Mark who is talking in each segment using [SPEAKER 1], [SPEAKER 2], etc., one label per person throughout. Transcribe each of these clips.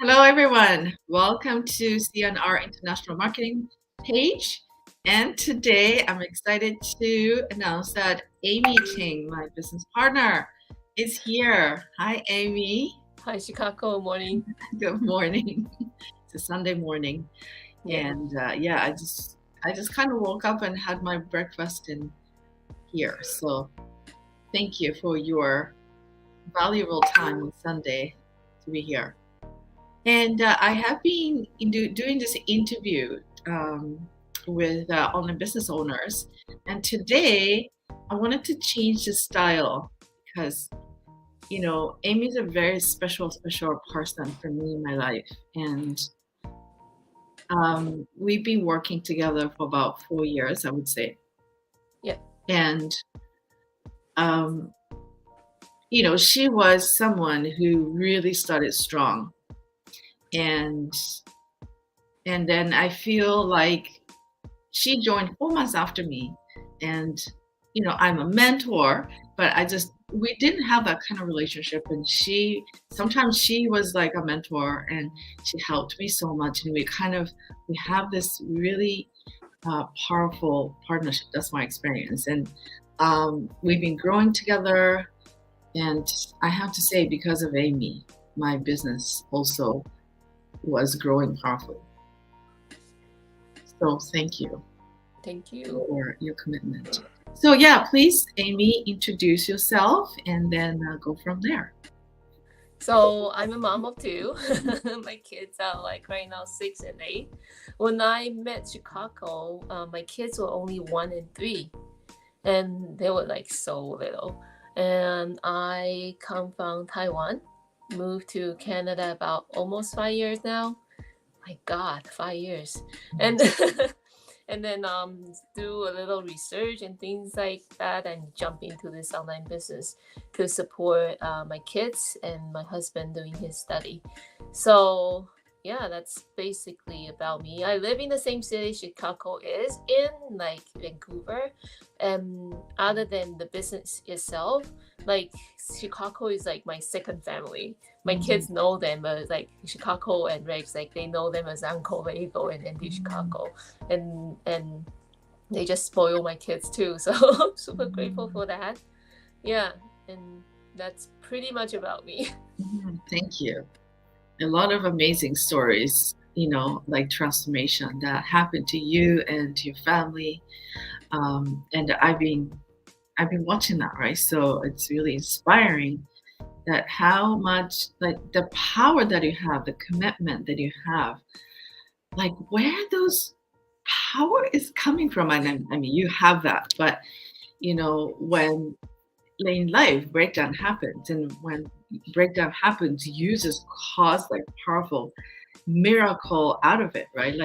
[SPEAKER 1] Hello, everyone. Welcome to CNR International Marketing page. And today I'm excited to announce that Amy Ting, my business partner, is here. Hi, Amy.
[SPEAKER 2] Hi, Chicago. Morning.
[SPEAKER 1] Good morning. It's a Sunday morning,
[SPEAKER 2] Yeah.
[SPEAKER 1] and yeah, I just kind of woke up and had my breakfast in here. So thank you for your valuable time on Sunday to be here. And I have been doing this interview with online business owners. And today I wanted to change the style because, Amy's a very special person for me in my life. And we've been working together for about 4 years, I would say.
[SPEAKER 2] Yeah.
[SPEAKER 1] And, um, she was someone who really started strong. And and then I feel like she joined 4 months after me. And, I'm a mentor, but we didn't have that kind of relationship. And sometimes she was like a mentor and she helped me so much. And we have this really powerful partnership. That's my experience. And we've been growing together. And I have to say, because of Amy, my business also was growing powerfully. So thank you
[SPEAKER 2] Thank you.
[SPEAKER 1] for your commitment. So yeah, please, Amy, introduce yourself and then go from there.
[SPEAKER 2] So I'm a mom of two. My kids are like right now 6 and 8. When I met Chicago, my kids were only 1 and 3, and they were like so little. And I come from Taiwan, moved to Canada about almost 5 years now. My God, 5 years. And and then do a little research and things like that, and jump into this online business to support my kids and my husband doing his study. So yeah, that's basically about me. I live in the same city Chicago is in, like Vancouver. And other than the business itself, like Chicago is like my second family. My kids know them as like Chicago and Rex, like they know them as Uncle Lego and Andy Chicago, and they just spoil my kids too. So I'm super grateful for that. Yeah, and that's pretty much about me.
[SPEAKER 1] Thank you. A lot of amazing stories, like transformation that happened to you and to your family. And I've been watching that, right? So it's really inspiring that how much like the power that you have, the commitment that you have, like where those power is coming from. And I mean, you have that, but when in life breakdown happens, and when breakdown happens, you just cause like powerful miracle out of it, right?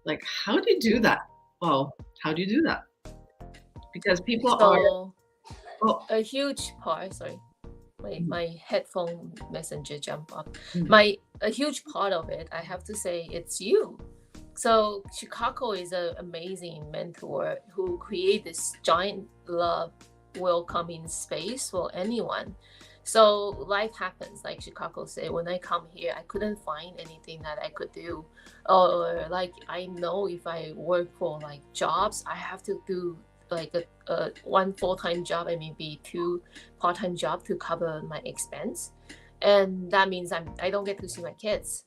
[SPEAKER 1] Like how do you do that? Well, how do you do that? Because people are,
[SPEAKER 2] So
[SPEAKER 1] oh,
[SPEAKER 2] a huge part, sorry,
[SPEAKER 1] mm,
[SPEAKER 2] my headphone messenger jump up.
[SPEAKER 1] mm,
[SPEAKER 2] My A huge part of it, I have to say, it's you. So Chicago is an amazing mentor who create this giant love welcoming space for anyone. So life happens, like Chicago said. When I come here, I couldn't find anything that I could do, or like I know if I work for like jobs, I have to do like a one full-time job and maybe two part-time job to cover my expense, and that means I don't get to see my kids,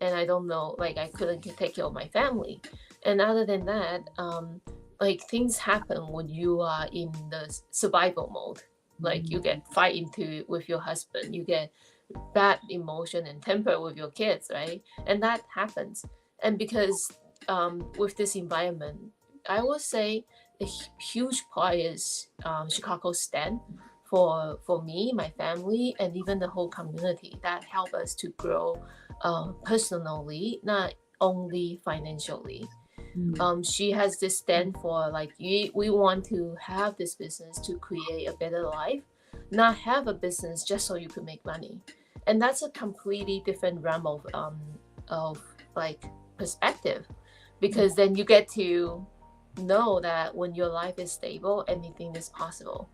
[SPEAKER 2] and I don't know, like I couldn't take care of my family. And other than that, like things happen when you are in the survival mode. Like you get fight into with your husband, you get bad emotion and temper with your kids, right? And that happens. And because with this environment, I would say a huge part is Chicago stand for me, my family, and even the whole community that help us to grow personally, not only financially.
[SPEAKER 1] mm,
[SPEAKER 2] She has this stand for like we want to have this business to create a better life, not have a business just so you could make money. And that's a completely different realm of like perspective, because then you get to know that when your life is stable, anything is possible.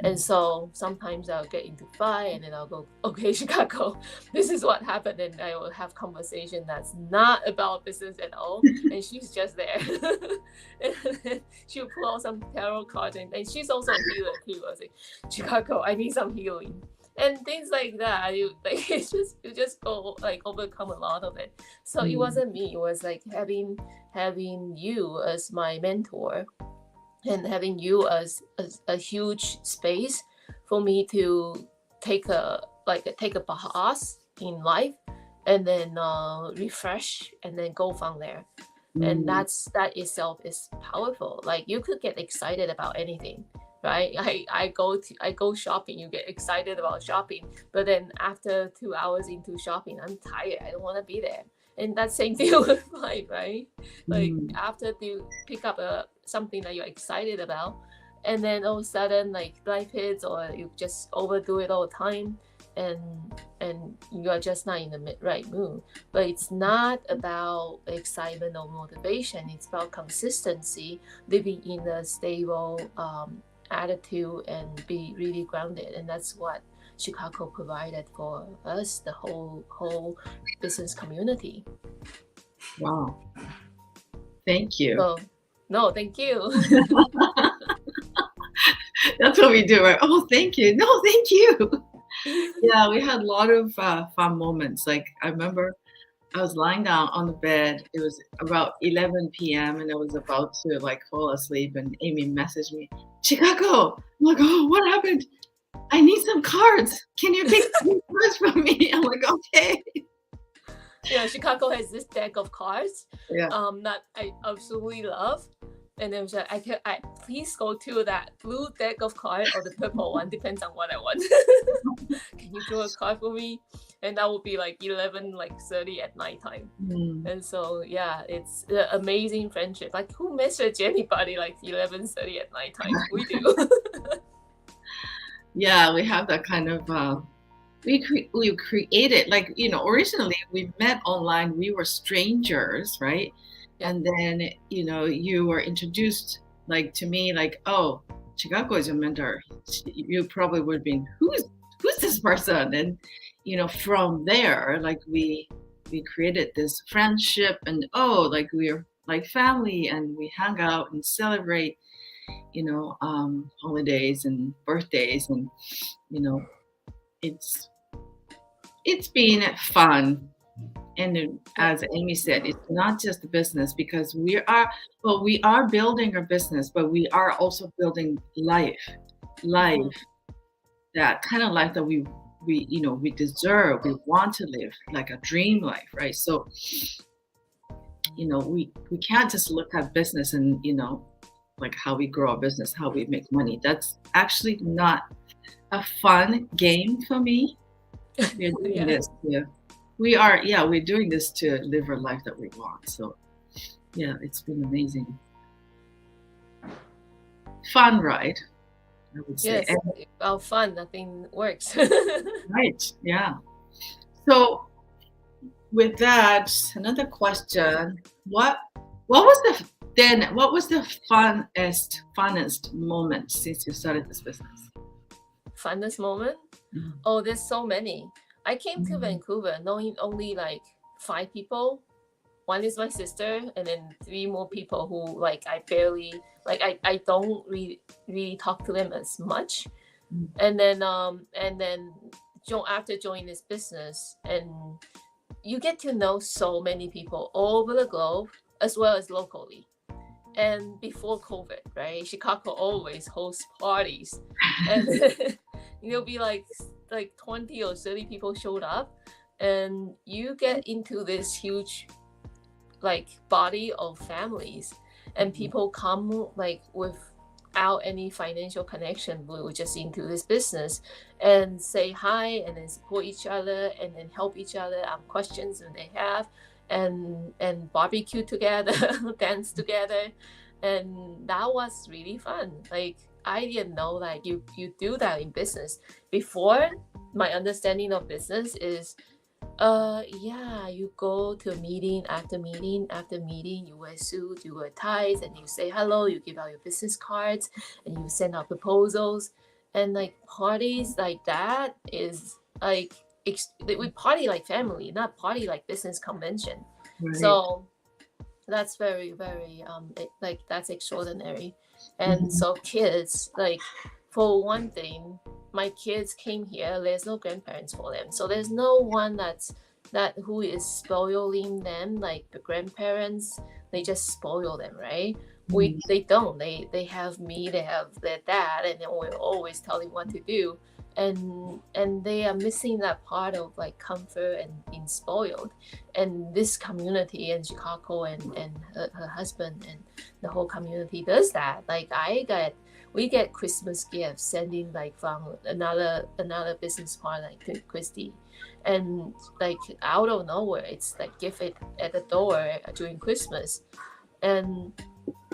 [SPEAKER 2] And so sometimes I'll get into fight and then I'll go, okay, Chicago, this is what happened. And I will have conversation that's not about business at all. And she's just there. And then she'll pull out some tarot cards and she's also a healer too. I was like, Chicago, I need some healing. And things like that. You just go like overcome a lot of it. So it wasn't me. It was like having you as my mentor and having you as a huge space for me to take a pause in life and then refresh and then go from there. And that itself is powerful. Like you could get excited about anything, right? I go shopping, you get excited about shopping, but then after 2 hours into shopping, I'm tired, I don't want to be there. And that same thing with life, right? Like after you pick up something that you're excited about, and then all of a sudden like life hits, or you just overdo it all the time, and you are just not in the right mood. But it's not about excitement or motivation. It's about consistency, living in a stable attitude, and be really grounded. And that's what Chicago provided for us, the whole business community.
[SPEAKER 1] Wow. Thank you.
[SPEAKER 2] So, no, thank you.
[SPEAKER 1] That's what we do, right? Oh, thank you. No, thank you. Yeah, we had a lot of fun moments. Like I remember I was lying down on the bed. It was about 11 p.m. and I was about to like fall asleep, and Amy messaged me, Chicago. I'm like, oh, what happened? I need some cards. Can you pick some cards from me? I'm like, okay.
[SPEAKER 2] Yeah, Chicago has this deck of cards
[SPEAKER 1] Yeah.
[SPEAKER 2] that I absolutely love. And then she's like, I please go to that blue deck of cards or the purple one, depends on what I want. Can you draw a card for me? And that would be like 11:30 at nighttime. And so yeah, it's an amazing friendship. Like who message anybody like 11:30 at nighttime? We do.
[SPEAKER 1] Yeah, we have that kind of we created, like, originally we met online, we were strangers, right?
[SPEAKER 2] Yeah.
[SPEAKER 1] And then you were introduced like to me, like, oh, Chicago is your mentor. You probably would have been, who's this person? And from there, like we created this friendship, and like we're like family, and we hang out and celebrate holidays and birthdays, and it's been fun. And as Amy said, it's not just a business, because we are building our business, but we are also building life, that kind of life that we deserve, we want to live, like a dream life, right? So we can't just look at business and like how we grow a business, how we make money. That's actually not a fun game for me. We're doing this we're doing this to live our life that we want. So yeah, it's been amazing. Fun ride, I would say.
[SPEAKER 2] Yes, well, fun, nothing works.
[SPEAKER 1] Right, yeah. So with that, another question: what was the funnest moment since you started this business?
[SPEAKER 2] Funnest moment? Oh, there's so many. I came to Vancouver knowing only like 5 people. One is my sister, and then 3 more people who like I barely I don't really talk to them as much. And then after joining this business, and you get to know so many people all over the globe as well as locally. And before COVID, right, Chicago always hosts parties, and it'll be like 20 or 30 people showed up, and you get into this huge like body of families, and people come like without any financial connection, but we're just into this business, and say hi, and then support each other, and then help each other on questions that they have, and barbecue together, dance together, and that was really fun. Like I didn't know like you do that in business. Before, my understanding of business is you go to meeting after meeting after meeting, you wear suit, you wear ties, and you say hello, you give out your business cards, and you send out proposals. And like parties like that is like we party like family, not party like business convention.
[SPEAKER 1] Right.
[SPEAKER 2] So that's very very like that's extraordinary. And
[SPEAKER 1] Mhm.
[SPEAKER 2] so kids, like, for one thing, my kids came here, there's no grandparents for them, so there's no one that who is spoiling them like the grandparents. They just spoil them, right? We
[SPEAKER 1] Mhm.
[SPEAKER 2] They don't, they have me, they have their dad, and then we're always telling what to do. And they are missing that part of like comfort and being spoiled. And this community in Chicago, and her husband and the whole community does that. Like we get Christmas gifts sending like from another business partner like Christy, and like out of nowhere it's like gifted at the door during Christmas. And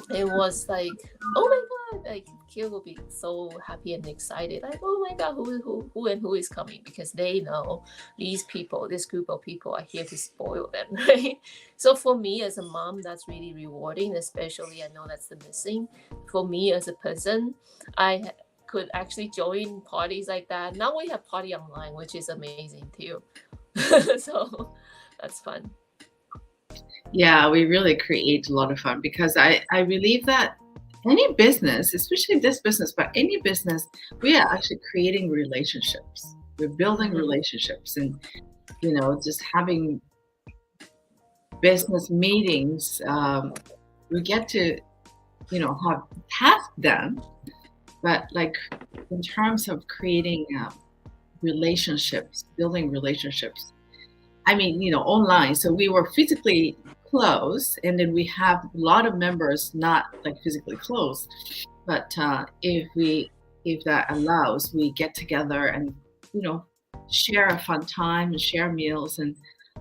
[SPEAKER 2] it was like, oh my god, like kid will be so happy and excited, like, oh my god, who is coming, because they know these people, this group of people are here to spoil them. Right? So for me as a mom, that's really rewarding, especially I know that's the missing for me as a person. Could actually join parties like that. Now we have party online, which is amazing too. So that's fun.
[SPEAKER 1] Yeah, we really create a lot of fun because I believe that any business, especially this business, but any business, we are actually creating relationships. We're building
[SPEAKER 2] Hmm.
[SPEAKER 1] relationships, and just having business meetings. We get to have them, but like in terms of creating relationships, building relationships. I mean, online. So we were physically close, and then we have a lot of members not like physically close. But if that allows, we get together and you know share a fun time and share meals, and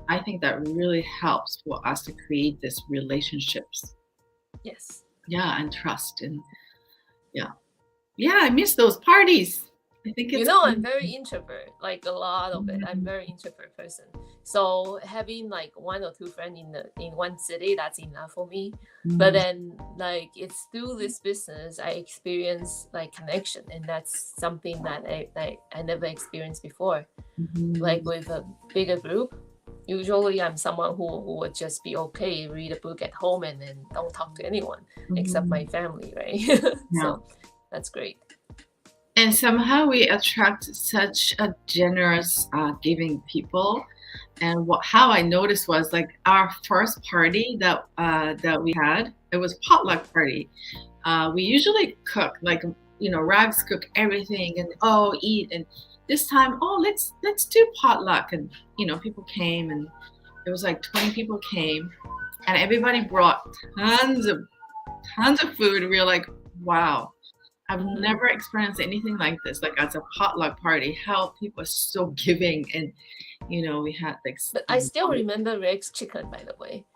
[SPEAKER 1] I think that really helps for us to create this relationships.
[SPEAKER 2] Yes.
[SPEAKER 1] Yeah, and trust, and yeah, yeah. I miss those parties. I think
[SPEAKER 2] You
[SPEAKER 1] it's
[SPEAKER 2] know, I'm
[SPEAKER 1] fun.
[SPEAKER 2] very introvert, like a lot of it. I'm very introvert person. So having like one or two friends in one city, that's enough for me. But
[SPEAKER 1] Mhm.
[SPEAKER 2] then like it's through this business I experience like connection, and that's something that I never experienced before. Like
[SPEAKER 1] Mhm.
[SPEAKER 2] with a bigger group, usually I'm someone who would just be okay, read a book at home and then don't talk to anyone except my
[SPEAKER 1] Mhm.
[SPEAKER 2] family, right?
[SPEAKER 1] Yeah.
[SPEAKER 2] So that's great.
[SPEAKER 1] And somehow we attract such a generous, giving people. And how I noticed was like our first party that we had. It was potluck party. We usually cook like Rags cook everything and eat. And this time, let's do potluck. And people came, and it was like 20 people came, and everybody brought tons of tons of food. We were like, wow. I've
[SPEAKER 2] Mhm.
[SPEAKER 1] never experienced anything like this, like as a potluck party, how people are so giving. And, we had like,
[SPEAKER 2] But I still remember Rick's chicken, by the way.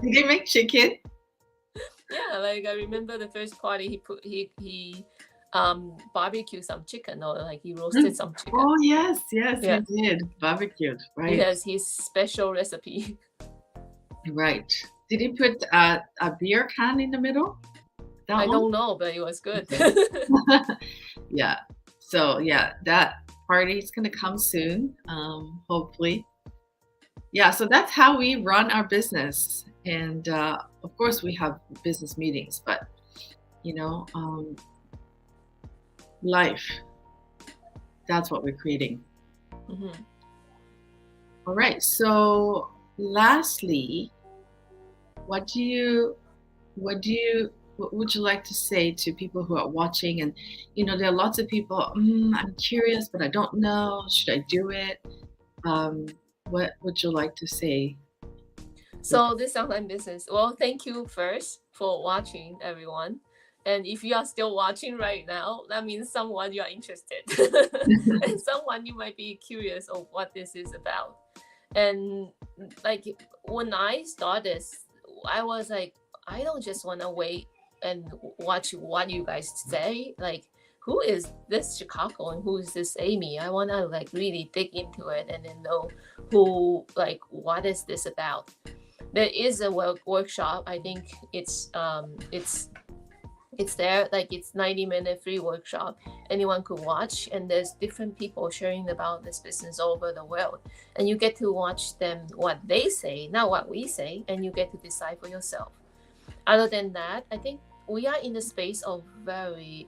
[SPEAKER 1] did they make chicken?
[SPEAKER 2] Yeah, like I remember the first party he barbecued some chicken, or like he roasted some chicken.
[SPEAKER 1] Oh, yes, yes, he
[SPEAKER 2] Yeah,
[SPEAKER 1] did. Barbecued,
[SPEAKER 2] he
[SPEAKER 1] right,
[SPEAKER 2] has his special recipe.
[SPEAKER 1] right. Did he put a beer can in the middle? That
[SPEAKER 2] I
[SPEAKER 1] one?
[SPEAKER 2] don't know, but it was good.
[SPEAKER 1] Okay. Yeah. So, yeah, that party is going to come soon, hopefully. Yeah, so that's how we run our business. And of course, we have business meetings, but you know, um, life, that's what we're creating.
[SPEAKER 2] Mhm.
[SPEAKER 1] All right. So, lastly, what do you, what would you like to say to people who are watching? And, there are lots of people, I'm curious, but I don't know. Should I do it? Um, what would you like to say?
[SPEAKER 2] So this online business. Well, thank you first for watching, everyone. And if you are still watching right now, that means someone you are interested, and someone you might be curious of what this is about. And like when I started, I was like, I don't just want to wait and watch what you guys say. Like, who is this Chicago and who is this Amy? I want to like really dig into it and then know who, like, what is this about. There is a workshop. I think it's It's there, like it's 90-minute free workshop. Anyone could watch, and there's different people sharing about this business all over the world. And you get to watch them what they say, not what we say, and you get to decide for yourself. Other than that, I think we are in the space of very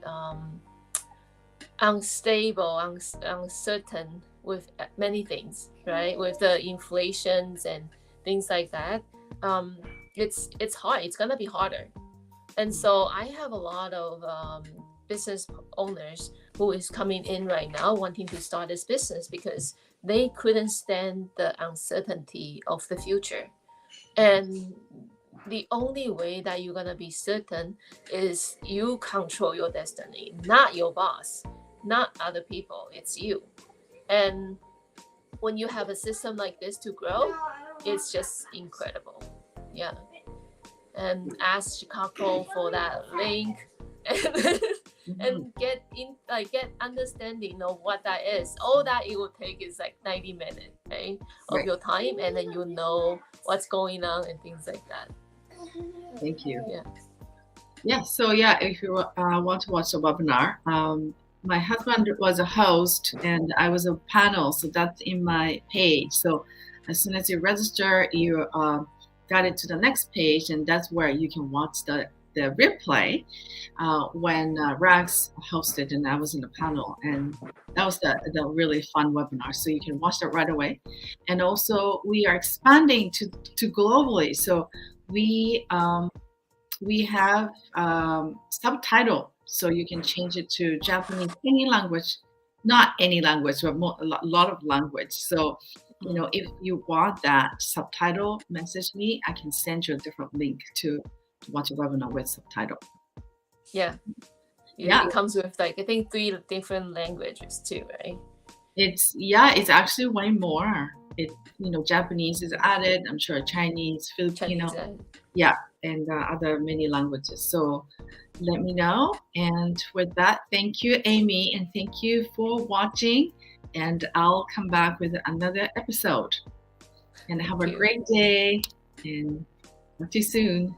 [SPEAKER 2] unstable, uncertain with many things, right? With the inflations and things like that, um, it's hard. It's gonna be harder. And so I have a lot of business owners who is coming in right now wanting to start this business because they couldn't stand the uncertainty of the future. And the only way that you're gonna be certain is you control your destiny, not your boss, not other people. It's you. And when you have a system like this to grow, it's just incredible. Yeah. And ask Chicago for that link and, and get understanding of what that is. All that it will take is like 90 minutes, right? Of
[SPEAKER 1] Right.
[SPEAKER 2] your time, and then you know what's going on and things like that.
[SPEAKER 1] Thank you.
[SPEAKER 2] Yeah.
[SPEAKER 1] Yeah. So yeah, if you want to watch the webinar, my husband was a host and I was a panel, so that's in my page. So as soon as you register, you got it to the next page, and that's where you can watch the replay when Rags hosted and I was in the panel, and that was the really fun webinar. So you can watch that right away. And also we are expanding to globally. So we have subtitle, so you can change it to Japanese, any language, not any language, but a lot of language. So, if you want that subtitle, message me. I can send you a different link to watch a webinar with subtitle.
[SPEAKER 2] Yeah.
[SPEAKER 1] Yeah.
[SPEAKER 2] It comes with like, I think 3 different languages too, right?
[SPEAKER 1] It's actually way more. Japanese is added. I'm sure Chinese, Filipino.
[SPEAKER 2] Chinese.
[SPEAKER 1] Yeah, and other many languages. So let me know. And with that, thank you, Amy, and thank you for watching. And I'll come back with another episode. And have a great day, and talk to you soon.